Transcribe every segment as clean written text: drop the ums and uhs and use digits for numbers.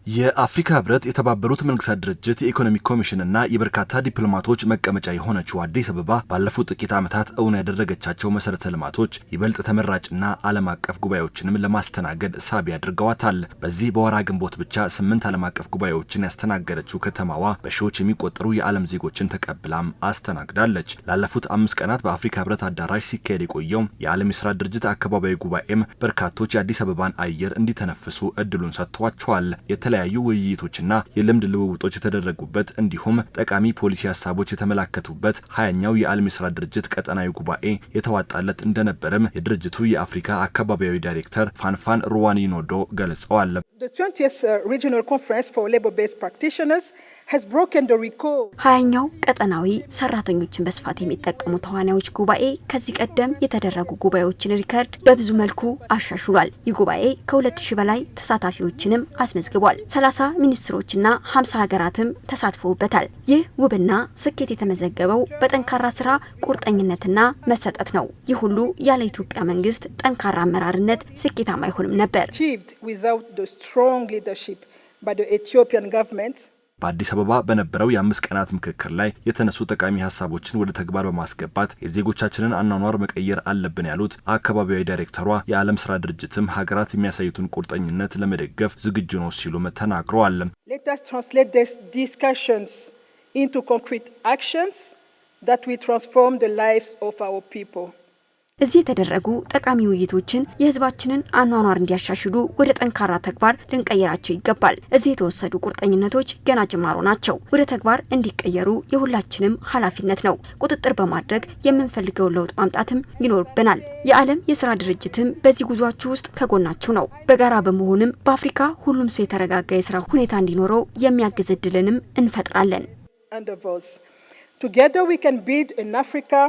የአፍሪካ ህብረት የተባበሩት መንግስታት ድርጅት የኢኮኖሚ ኮሚሽንና የበርካታ ዲፕሎማቶች መቀመጫ የሆነችው አዲስ አበባ ባለፉት ጥቂት ዓመታት እውን ያደረገቻቸው መሰረተ ልማቶች ይበልጥ ተመራጭና ዓለም አቀፍ ጉባኤዎችንም ለማስተናገድ ሳቢ አድርገዋታል። በዚህ በወራ ግንቦት ብቻ 8 ዓለም አቀፍ ጉባኤዎችን ያስተናገደችው ከተማዋ በሺዎች የሚቆጠሩ የዓለም ዜጎችን ተቀብላም አስተናግዳለች። ላለፉት 5 ቀናት በአፍሪካ ህብረት አዳራሽ ሲካሄድ የቆየው የዓለም የሥራ ድርጅት አካባቢያዊ ጉባኤም በርካቶች የአዲስ አበባን አየር እንዲተነፍሱ እድሉን ሰጥቷቸዋል። የተለያዩ ውይይቶችና የልምድ ልውውጦች የተደረጉበት እንዲሁም ጠቃሚ ፖሊሲ ሀሳቦች የተመላከቱበት 20ኛው የዓለም የሥራ ድርጅት ቀጠናዊ ጉባኤ የተዋጣለት እንደነበረም የድርጅቱ የአፍሪካ አካባቢያዊ ዳይሬክተር ፋንፋን ሩዋኒኖዶ ገልጸዋል። The 20th Regional Conference for Labor-Based Practitioners has broken the record. 20ኛው ቀጠናዊ ሰራተኞችን በስፋት የሚጠቀሙ ተዋናዮች ጉባኤ ከዚህ ቀደም የተደረጉ ጉባኤዎችን ሪከርድ በብዙ መልኩ አሻሽሏል። ይህ ጉባኤ ከ2000 በላይ ተሳታፊዎችንም አስመዝግቧል። 30 ሚኒስትሮችና 50 ሀገራትም ተሳትፈውበታል። ይህ ውብና ስኬት የተመዘገበው በጠንካራ ስራ ቁርጠኝነትና መሰጠት ነው። ይህ ሁሉ ያለ ኢትዮጵያ መንግስት ጠንካራ አመራርነት ስኬታማ አይሆንም ነበር። Strong leadership by the Ethiopian government. በአዲስ አበባ በነበረው የ5 ቀናት ምክክር ላይ የተነሱ ጠቃሚ ሀሳቦችን ወደ ተግባር በማስገባት የዜጎቻችንን አኗኗር መቀየር አለብን ያሉት አካባቢያዊ ዳይሬክተሯ የዓለም ሥራ ድርጅትም ሀገራት የሚያሳዩትን ቁርጠኝነት ለመደገፍ ዝግጁ ነው ሲሉ ተናግረዋል። Let us translate these discussions into concrete actions that will transform the lives of our people. እዚህ የተደረጉ ጠቃሚ ውይይቶችን የህዝባችንን አኗኗር እንዲያሻሽሉ ወደ ጠንካራ ተግባር ልንቀይራቸው ይገባል። እዚህ የተወሰዱ ቁርጠኝነቶች ገና ጅማሮ ናቸው። ወደ ተግባር እንዲቀየሩ የሁላችንም ኃላፊነት ነው። ቁጥጥር በማድረግ የምንፈልገውን ለውጥ ማምጣትም ይኖርብናል። የዓለም የሥራ ድርጅትም በዚህ ጉዟችሁ ውስጥ ከጎናችሁ ነው። በጋራ በመሆንም በአፍሪካ ሁሉም ሰው የተረጋጋ የሥራ ሁኔታ እንዲኖረው የሚያግዝ እድልንም እንፈጥራለን። Together we can build an Africa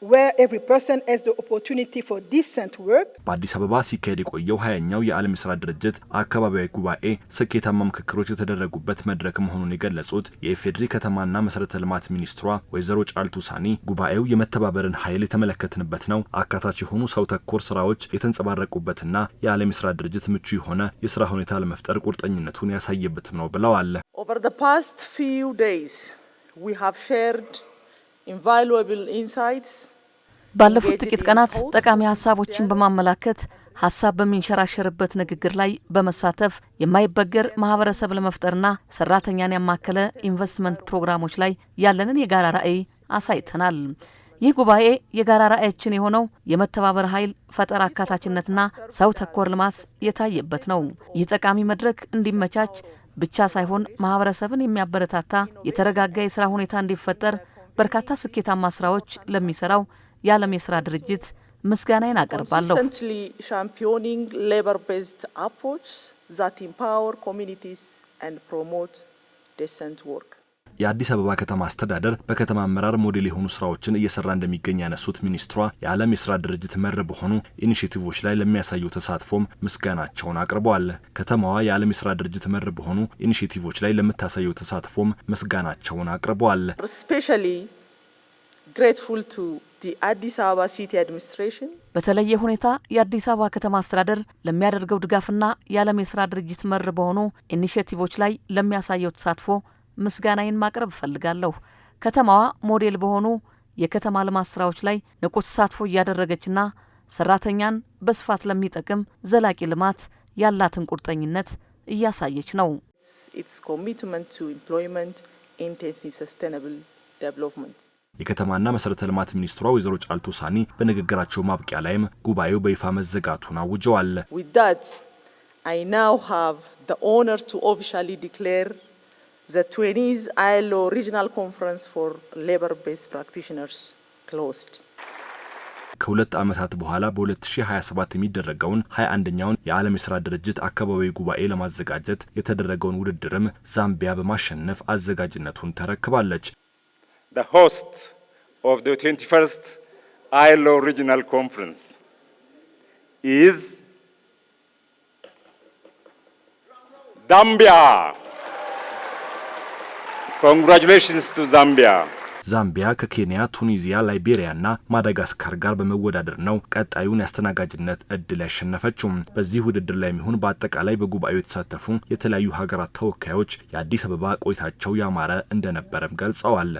where every person has the opportunity for decent work. በአዲስ አበባ ሲካሄድ የቆየው 20ኛው የዓለም የሥራ ድርጅት አካባቢያዊ ጉባኤ ስኬታማ ምክክሮች የተደረጉበት መድረክ መሆኑን የገለጹት የኢፌዴሪ ከተማና መሰረተ ልማት ሚኒስትሯ ወይዘሮ ጫልቱ ሳኒ ጉባኤው የመተባበርን ኃይል የተመለከትንበት ነው፣ አካታች የሆኑ ሰው ተኮር ስራዎች የተንጸባረቁበትና የዓለም የሥራ ድርጅት ምቹ የሆነ የሥራ ሁኔታ ለመፍጠር ቁርጠኝነቱን ያሳየበትም ነው ብለዋል። Over the past few days we have shared invaluable insights. ባለፉት ጥቂት ቀናት ጠቃሚ ሀሳቦችን በማመላከት ሀሳብ በሚንሸራሸርበት ንግግር ላይ በመሳተፍ የማይበገር ማህበረሰብ ለመፍጠርና ሰራተኛን ያማከለ ኢንቨስትመንት ፕሮግራሞች ላይ ያለንን የጋራ ራዕይ አሳይተናል። ይህ ጉባኤ የጋራ ራዕያችን የሆነው የመተባበር ኃይል ፈጠራ፣ አካታችነትና ሰው ተኮር ልማት የታየበት ነው። ይህ ጠቃሚ መድረክ እንዲመቻች ብቻ ሳይሆን ማህበረሰብን የሚያበረታታ የተረጋጋ የሥራ ሁኔታ እንዲፈጠር በርካታ ስኬታማ ስራዎች ለሚሰራው የዓለም የሥራ ድርጅት ምስጋናዬን አቀርባለሁ። Consistently championing labor-based approach that empower communities and promote decent work. የአዲስ አበባ ከተማ አስተዳደር በከተማ አመራር ሞዴል የሆኑ ስራዎችን እየሰራ እንደሚገኝ ያነሱት ሚኒስትሯ የዓለም የሥራ ድርጅት መር በሆኑ ኢኒሼቲቮች ላይ ለሚያሳዩ ተሳትፎም ምስጋናቸውን አቅርበዋል። ከተማዋ የዓለም የሥራ ድርጅት መር በሆኑ ኢኒሼቲቮች ላይ ለምታሳዩ ተሳትፎም ምስጋናቸውን አቅርበዋል። Especially grateful to the Addis Ababa City Administration. በተለየ ሁኔታ የአዲስ አበባ ከተማ አስተዳደር ለሚያደርገው ድጋፍና የዓለም የሥራ ድርጅት መር በሆኑ ኢኒሼቲቮች ላይ ለሚያሳየው ተሳትፎ ምስጋናዬን ማቅረብ እፈልጋለሁ። ከተማዋ ሞዴል በሆኑ የከተማ ልማት ስራዎች ላይ ንቁ ተሳትፎ እያደረገችና ሰራተኛን በስፋት ለሚጠቅም ዘላቂ ልማት ያላትን ቁርጠኝነት እያሳየች ነው። Its commitment to employment intensive sustainable development. የከተማና መሰረተ ልማት ሚኒስትሯ ወይዘሮ ጫልቱ ሳኒ በንግግራቸው ማብቂያ ላይም ጉባኤው በይፋ መዘጋቱን አውጀዋል። With that, I now have the honor to officially declare the 20th ILO Regional Conference for Labor-Based Practitioners closed. ከሁለት ዓመታት በኋላ በ2027 የሚደረገውን 21ኛውን የዓለም የሥራ ድርጅት አካባቢያዊ ጉባኤ ለማዘጋጀት የተደረገውን ውድድርም ዛምቢያ በማሸነፍ አዘጋጅነቱን ተረክባለች። The host of the 21st ILO Regional Conference is Zambia. Congratulations to Zambia. ዛምቢያ ከኬንያ፣ ቱኒዚያ፣ ላይቤሪያና ማዳጋስካር ጋር በመወዳደር ነው ቀጣዩን የአስተናጋጅነት እድል ያሸነፈችው። በዚህ ውድድር ላይ የሚሆን በአጠቃላይ በጉባኤው የተሳተፉ የተለያዩ ሀገራት ተወካዮች የአዲስ አበባ ቆይታቸው ያማረ እንደነበረም ገልጸዋል።